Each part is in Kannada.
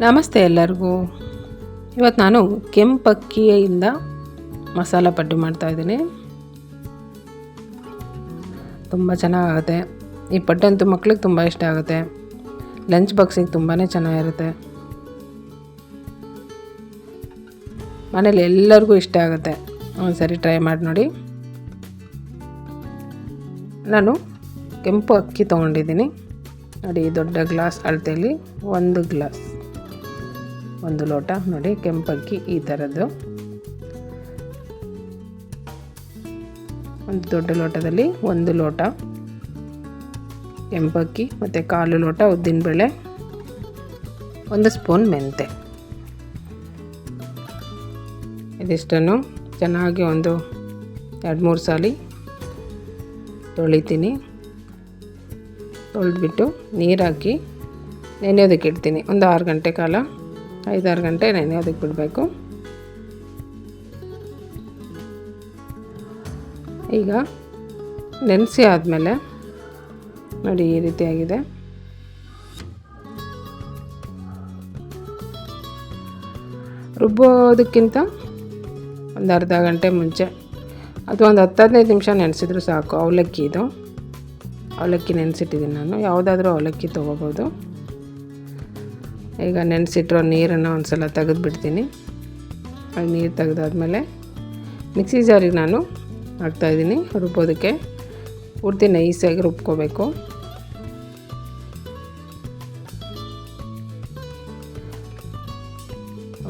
ನಮಸ್ತೆ ಎಲ್ಲರಿಗೂ. ಇವತ್ತು ನಾನು ಕೆಂಪಕ್ಕಿಯಿಂದ ಮಸಾಲ ಪಡ್ಡು ಮಾಡ್ತಾಯಿದ್ದೀನಿ. ತುಂಬ ಚೆನ್ನಾಗಾಗುತ್ತೆ. ಈ ಪಡ್ಡಂತೂ ಮಕ್ಳಿಗೆ ತುಂಬ ಇಷ್ಟ ಆಗುತ್ತೆ. ಲಂಚ್ ಬಾಕ್ಸಿಗೆ ತುಂಬಾ ಚೆನ್ನಾಗಿರುತ್ತೆ. ಮನೇಲಿ ಎಲ್ಲರಿಗೂ ಇಷ್ಟ ಆಗುತ್ತೆ. ಒಂದ್ಸರಿ ಟ್ರೈ ಮಾಡಿ ನೋಡಿ. ನಾನು ಕೆಂಪು ಅಕ್ಕಿ ತೊಗೊಂಡಿದ್ದೀನಿ ನೋಡಿ. ದೊಡ್ಡ ಗ್ಲಾಸ್ ಅಳತೆಯಲ್ಲಿ ಒಂದು ಲೋಟ ನೋಡಿ. ಕೆಂಪಕ್ಕಿ ಈ ಥರದ್ದು ಒಂದು ದೊಡ್ಡ ಲೋಟದಲ್ಲಿ 1 ಲೋಟ ಕೆಂಪಕ್ಕಿ ಮತ್ತು 1/4 ಲೋಟ ಉದ್ದಿನಬೇಳೆ, 1 ಸ್ಪೂನ್ ಮೆಂತೆ. ಇದಿಷ್ಟನ್ನು ಚೆನ್ನಾಗಿ ಒಂದು 2-3 ಸಾರಿ ತೊಳಿತೀನಿ. ತೊಳೆದ್ಬಿಟ್ಟು ನೀರು ಹಾಕಿ ನೆನೆಯೋದಕ್ಕೆ ಇಡ್ತೀನಿ. ಒಂದು 6 ಗಂಟೆ ಕಾಲ 5-6 ಗಂಟೆ ನೆನೆಯೋದಕ್ಕೆ ಬಿಡಬೇಕು. ಈಗ ನೆನೆಸಿ ಆದಮೇಲೆ ನೋಡಿ ಈ ರೀತಿಯಾಗಿದೆ. ರುಬ್ಬೋದಕ್ಕಿಂತ ಒಂದು ಅರ್ಧ ಗಂಟೆ ಮುಂಚೆ ಅಥವಾ ಒಂದು 10-15 ನಿಮಿಷ ನೆನೆಸಿದ್ರು ಸಾಕು. ಅವಲಕ್ಕಿ ನೆನೆಸಿಟ್ಟಿದ್ದೀನಿ ನಾನು. ಯಾವುದಾದ್ರೂ ಅವಲಕ್ಕಿ ತೊಗೋಬೋದು. ಈಗ ನೆನೆಸಿಟ್ಟಿರೋ ನೀರನ್ನು ಒಂದು ಸಲ ತೆಗೆದುಬಿಡ್ತೀನಿ. ಅದು ನೀರು ತೆಗೆದಾದ್ಮೇಲೆ ಮಿಕ್ಸಿ ಜಾರಿಗೆ ನಾನು ಹಾಕ್ತಾಯಿದ್ದೀನಿ ರುಬ್ಬೋದಕ್ಕೆ. ಪೂರ್ತಿ ನೈಸಾಗಿ ರುಬ್ಕೋಬೇಕು.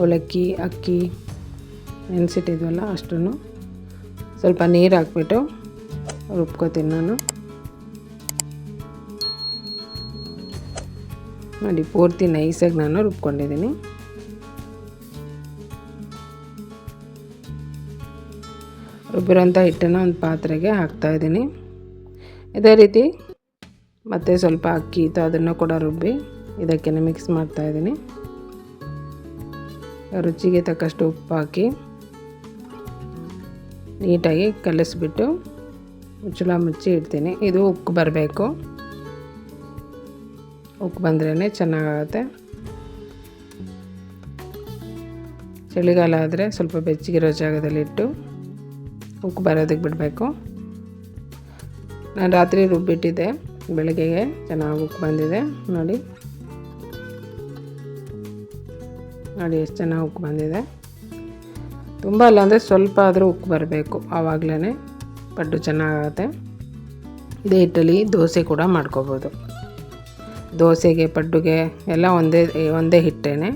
ಅವಲಕ್ಕಿ ಅಕ್ಕಿ ನೆನೆಸಿಟ್ಟಿದ್ವಲ್ಲ ಅಷ್ಟನ್ನು ಸ್ವಲ್ಪ ನೀರು ಹಾಕ್ಬಿಟ್ಟು ರುಬ್ಕೋತೀನಿ ನಾನು. ನೋಡಿ ಪೂರ್ತಿ ನೈಸಾಗಿ ನಾನು ರುಬ್ಕೊಂಡಿದ್ದೀನಿ. ರುಬ್ಬಿರೋಂಥ ಹಿಟ್ಟನ್ನು ಒಂದು ಪಾತ್ರೆಗೆ ಹಾಕ್ತಾಯಿದ್ದೀನಿ. ಇದೇ ರೀತಿ ಮತ್ತು ಸ್ವಲ್ಪ ಅಕ್ಕಿ ಇತ್ತು ಅದನ್ನು ಕೂಡ ರುಬ್ಬಿ ಇದಕ್ಕೆ ಮಿಕ್ಸ್ ಮಾಡ್ತಾಯಿದ್ದೀನಿ. ರುಚಿಗೆ ತಕ್ಕಷ್ಟು ಉಪ್ಪು ಹಾಕಿ ನೀಟಾಗಿ ಕಲಿಸ್ಬಿಟ್ಟು ಮುಚ್ಚಳ ಮುಚ್ಚಿ ಇಡ್ತೀನಿ. ಇದು ಉಕ್ಕು ಬರಬೇಕು. ಉಕ್ಕು ಬಂದ್ರೇ ಚೆನ್ನಾಗಾಗುತ್ತೆ. ಚಳಿಗಾಲ ಆದರೆ ಸ್ವಲ್ಪ ಬೆಚ್ಚಗಿರೋ ಜಾಗದಲ್ಲಿಟ್ಟು ಉಕ್ಕು ಬರೋದಕ್ಕೆ ಬಿಡಬೇಕು. ನಾನು ರಾತ್ರಿ ರುಬ್ಬಿಟ್ಟಿದ್ದೆ, ಬೆಳಗ್ಗೆಗೆ ಚೆನ್ನಾಗಿ ಉಕ್ಕು ಬಂದಿದೆ ನೋಡಿ. ಎಷ್ಟು ಚೆನ್ನಾಗಿ ಉಕ್ಕು ಬಂದಿದೆ. ತುಂಬ ಇಲ್ಲ ಅಂದರೆ ಸ್ವಲ್ಪ ಆದರೂ ಉಕ್ಕು ಬರಬೇಕು. ಆವಾಗಲೇ ಪಡ್ಡು ಚೆನ್ನಾಗಾಗುತ್ತೆ. ಇದೇ ಹಿಟ್ಟಲ್ಲಿ ದೋಸೆ ಕೂಡ ಮಾಡ್ಕೋಬೋದು. ದೋಸೆಗೆ ಪಡ್ಡುಗೆ ಎಲ್ಲ ಒಂದೇ ಹಿಟ್ಟೇನೆ.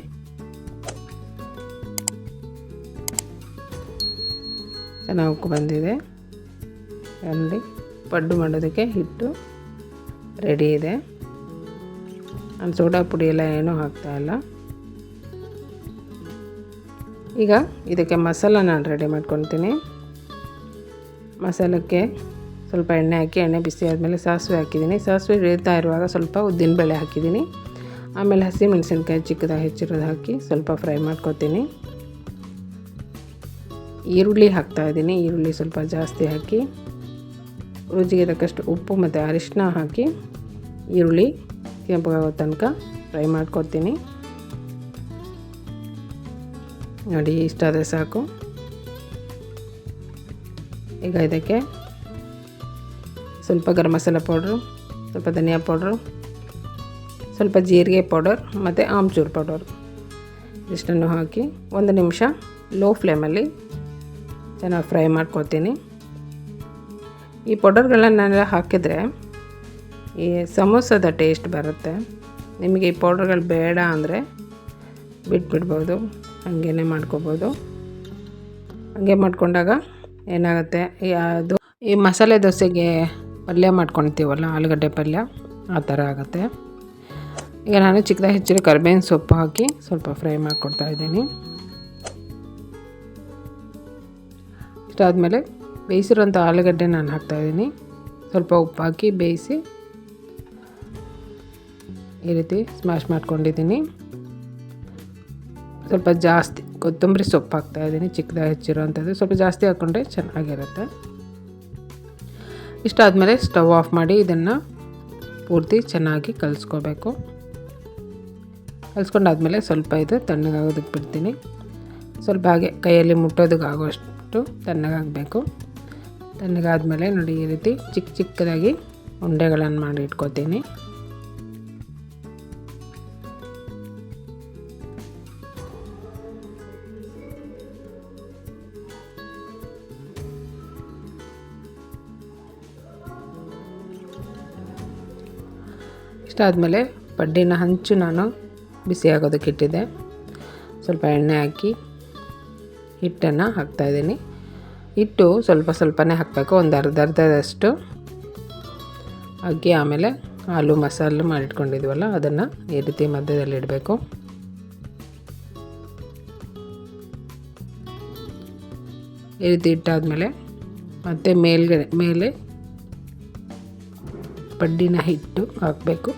ಚೆನ್ನಾಗಿ ಉಕ್ಕು ಬಂದಿದೆ ನೋಡಿ. ಪಡ್ಡು ಮಾಡೋದಕ್ಕೆ ಹಿಟ್ಟು ರೆಡಿ ಇದೆ. ನಾನು ಸೋಡಾ ಪುಡಿ ಎಲ್ಲ ಏನೂ ಹಾಕ್ತಾಯಿಲ್ಲ. ಈಗ ಇದಕ್ಕೆ ಮಸಾಲ ನಾನು ರೆಡಿ ಮಾಡ್ಕೊತೀನಿ. ಮಸಾಲಕ್ಕೆ ಸ್ವಲ್ಪ ಎಣ್ಣೆ ಹಾಕಿ, ಎಣ್ಣೆ ಬಿಸಿ ಆದಮೇಲೆ ಸಾಸಿವೆ ಹಾಕಿದ್ದೀನಿ. ಸಾಸಿವೆ ಬೇಯ್ತಾ ಇರುವಾಗ ಸ್ವಲ್ಪ ಉದ್ದಿನಬೇಳೆ ಹಾಕಿದ್ದೀನಿ. ಆಮೇಲೆ ಹಸಿಮೆಣಸಿನ್ಕಾಯಿ ಚಿಕ್ಕದಾಗಿ ಹೆಚ್ಚಿರೋದು ಹಾಕಿ ಸ್ವಲ್ಪ ಫ್ರೈ ಮಾಡ್ಕೊತೀನಿ. ಈರುಳ್ಳಿ ಹಾಕ್ತಾಯಿದ್ದೀನಿ. ಈರುಳ್ಳಿ ಸ್ವಲ್ಪ ಜಾಸ್ತಿ ಹಾಕಿ ರುಚಿಗೆ ತಕ್ಕಷ್ಟು ಉಪ್ಪು ಮತ್ತು ಅರಿಶಿನ ಹಾಕಿ ಈರುಳ್ಳಿ ಕೆಂಪಗಾಗೋ ತನಕ ಫ್ರೈ ಮಾಡ್ಕೊತೀನಿ. ನೋಡಿ ಇಷ್ಟಾದರೆ ಸಾಕು. ಈಗ ಇದಕ್ಕೆ ಸ್ವಲ್ಪ ಗರಂ ಮಸಾಲ ಪೌಡ್ರು, ಸ್ವಲ್ಪ ಧನಿಯಾ ಪೌಡ್ರು, ಸ್ವಲ್ಪ ಜೀರಿಗೆ ಪೌಡರ್ ಮತ್ತು ಆಮ್ಚೂರು ಪೌಡರ್ ಇಷ್ಟನ್ನು ಹಾಕಿ 1 ನಿಮಿಷ ಲೋ ಫ್ಲೇಮಲ್ಲಿ ಚೆನ್ನಾಗಿ ಫ್ರೈ ಮಾಡ್ಕೊತೀನಿ. ಈ ಪೌಡರ್ಗಳನ್ನೆಲ್ಲ ಹಾಕಿದರೆ ಈ ಸಮೋಸದ ಟೇಸ್ಟ್ ಬರುತ್ತೆ. ನಿಮಗೆ ಈ ಪೌಡರ್ಗಳು ಬೇಡ ಅಂದರೆ ಬಿಟ್ಬಿಡ್ಬೋದು, ಹಾಗೇ ಮಾಡ್ಕೋಬೋದು. ಹಾಗೆ ಮಾಡ್ಕೊಂಡಾಗ ಏನಾಗುತ್ತೆ, ಈ ಮಸಾಲೆ ದೋಸೆಗೆ ಪಲ್ಯ ಮಾಡ್ಕೊಳ್ತೀವಲ್ಲ, ಆಲೂಗಡ್ಡೆ ಪಲ್ಯ ಆ ಥರ ಆಗುತ್ತೆ. ಈಗ ನಾನು ಚಿಕ್ಕದಾಗಿ ಹೆಚ್ಚಿರೋ ಕರಿಬೇವಿನ ಸೊಪ್ಪು ಹಾಕಿ ಸ್ವಲ್ಪ ಫ್ರೈ ಮಾಡಿಕೊಡ್ತಾಯಿದ್ದೀನಿ. ಇಷ್ಟಾದಮೇಲೆ ಬೇಯಿಸಿರೋಂಥ ಆಲೂಗಡ್ಡೆ ನಾನು ಹಾಕ್ತಾಯಿದ್ದೀನಿ. ಸ್ವಲ್ಪ ಉಪ್ಪು ಹಾಕಿ ಬೇಯಿಸಿ ಈ ರೀತಿ ಸ್ಮ್ಯಾಶ್ ಮಾಡ್ಕೊಂಡಿದ್ದೀನಿ. ಸ್ವಲ್ಪ ಜಾಸ್ತಿ ಕೊತ್ತಂಬರಿ ಸೊಪ್ಪು ಹಾಕ್ತಾಯಿದ್ದೀನಿ, ಚಿಕ್ಕದಾಗಿ ಹೆಚ್ಚಿರೋವಂಥದ್ದು. ಸ್ವಲ್ಪ ಜಾಸ್ತಿ ಹಾಕ್ಕೊಂಡ್ರೆ ಚೆನ್ನಾಗಿರುತ್ತೆ. ಇಷ್ಟಾದಮೇಲೆ ಸ್ಟವ್ ಆಫ್ ಮಾಡಿ ಇದನ್ನು ಪೂರ್ತಿ ಚೆನ್ನಾಗಿ ಕಲಿಸ್ಕೋಬೇಕು. ಕಲಿಸ್ಕೊಂಡಾದ್ಮೇಲೆ ಸ್ವಲ್ಪ ಇದು ತಣ್ಣಗಾಗೋದಕ್ಕೆ ಬಿಡ್ತೀನಿ. ಸ್ವಲ್ಪ ಹಾಗೆ ಕೈಯಲ್ಲಿ ಮುಟ್ಟೋದಕ್ಕಾಗೋಷ್ಟು ತಣ್ಣಗಾಗಬೇಕು. ತಣ್ಣಗಾದ್ಮೇಲೆ ನೋಡಿ ಈ ರೀತಿ ಚಿಕ್ಕ ಚಿಕ್ಕದಾಗಿ ಉಂಡೆಗಳನ್ನು ಮಾಡಿ ಇಟ್ಕೋತೀನಿ. ಇಷ್ಟಾದಮೇಲೆ ಪಡ್ಡಿನ ಹಂಚು ನಾನು ಬಿಸಿ ಆಗೋದಕ್ಕೆ ಇಟ್ಟಿದ್ದೆ. ಸ್ವಲ್ಪ ಎಣ್ಣೆ ಹಾಕಿ ಹಿಟ್ಟನ್ನು ಹಾಕ್ತಾಯಿದ್ದೀನಿ. ಹಿಟ್ಟು ಸ್ವಲ್ಪ ಸ್ವಲ್ಪನೇ ಹಾಕಬೇಕು, ಒಂದು ಅರ್ಧದಷ್ಟು ಹಾಕಿ ಆಮೇಲೆ ಆಲೂ ಮಸಾಲೆ ಮಾಡಿಟ್ಕೊಂಡಿದ್ವಲ್ಲ ಅದನ್ನು ಈ ರೀತಿ ಮಧ್ಯದಲ್ಲಿ ಇಡಬೇಕು. ಈ ರೀತಿ ಇಟ್ಟಾದಮೇಲೆ ಮತ್ತೆ ಮೇಲೆ ಪಡ್ಡಿನ ಹಿಟ್ಟು ಹಾಕಬೇಕು.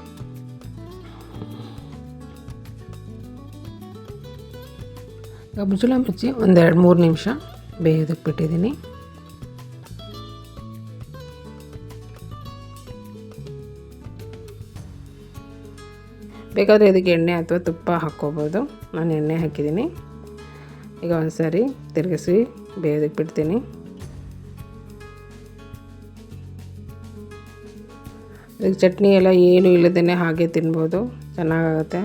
ಈಗ ಮುಚ್ಚಳ ಮುಚ್ಚಿ 1-3 ನಿಮಿಷ ಬೇಯೋದಕ್ಕೆ ಬಿಟ್ಟಿದ್ದೀನಿ. ಬೇಕಾದರೆ ಇದಕ್ಕೆ ಎಣ್ಣೆ ಅಥವಾ ತುಪ್ಪ ಹಾಕ್ಕೋಬೋದು. ನಾನು ಎಣ್ಣೆ ಹಾಕಿದ್ದೀನಿ. ಈಗ ಒಂದು ಸಾರಿ ತಿರುಗಿಸಿ ಬೇಯೋದಕ್ಕೆ ಬಿಡ್ತೀನಿ. ಇದಕ್ಕೆ ಚಟ್ನಿ ಎಲ್ಲ ಏನು ಇಲ್ಲದೇ ಹಾಗೆ ತಿನ್ಬೋದು, ಚೆನ್ನಾಗಾಗುತ್ತೆ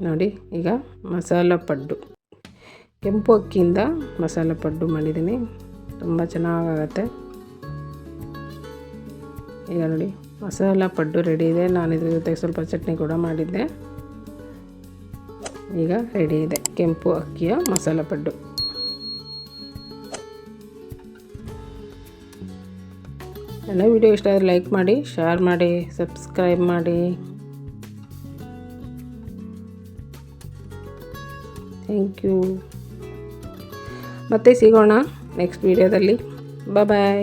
ನೋಡಿ. ಈಗ ಮಸಾಲ ಪಡ್ಡು, ಕೆಂಪು ಅಕ್ಕಿಯಿಂದ ಮಸಾಲ ಪಡ್ಡು ಮಾಡಿದ್ದೀನಿ, ತುಂಬ ಚೆನ್ನಾಗಾಗತ್ತೆ. ಈಗ ನೋಡಿ ಮಸಾಲ ಪಡ್ಡು ರೆಡಿ ಇದೆ. ನಾನು ಇದ್ರ ಜೊತೆಗೆ ಸ್ವಲ್ಪ ಚಟ್ನಿ ಕೂಡ ಮಾಡಿದ್ದೆ. ಈಗ ರೆಡಿ ಇದೆ ಕೆಂಪು ಅಕ್ಕಿಯ ಮಸಾಲ ಪಡ್ಡು. ನನ್ನ ವಿಡಿಯೋ ಇಷ್ಟ ಆದರೆ ಲೈಕ್ ಮಾಡಿ, ಶೇರ್ ಮಾಡಿ, ಸಬ್ಸ್ಕ್ರೈಬ್ ಮಾಡಿ. Thank you. ಮತ್ತೆ ಸಿಗೋಣ ನೆಕ್ಸ್ಟ್ ವಿಡಿಯೋದಲ್ಲಿ. ಬಾಯ್.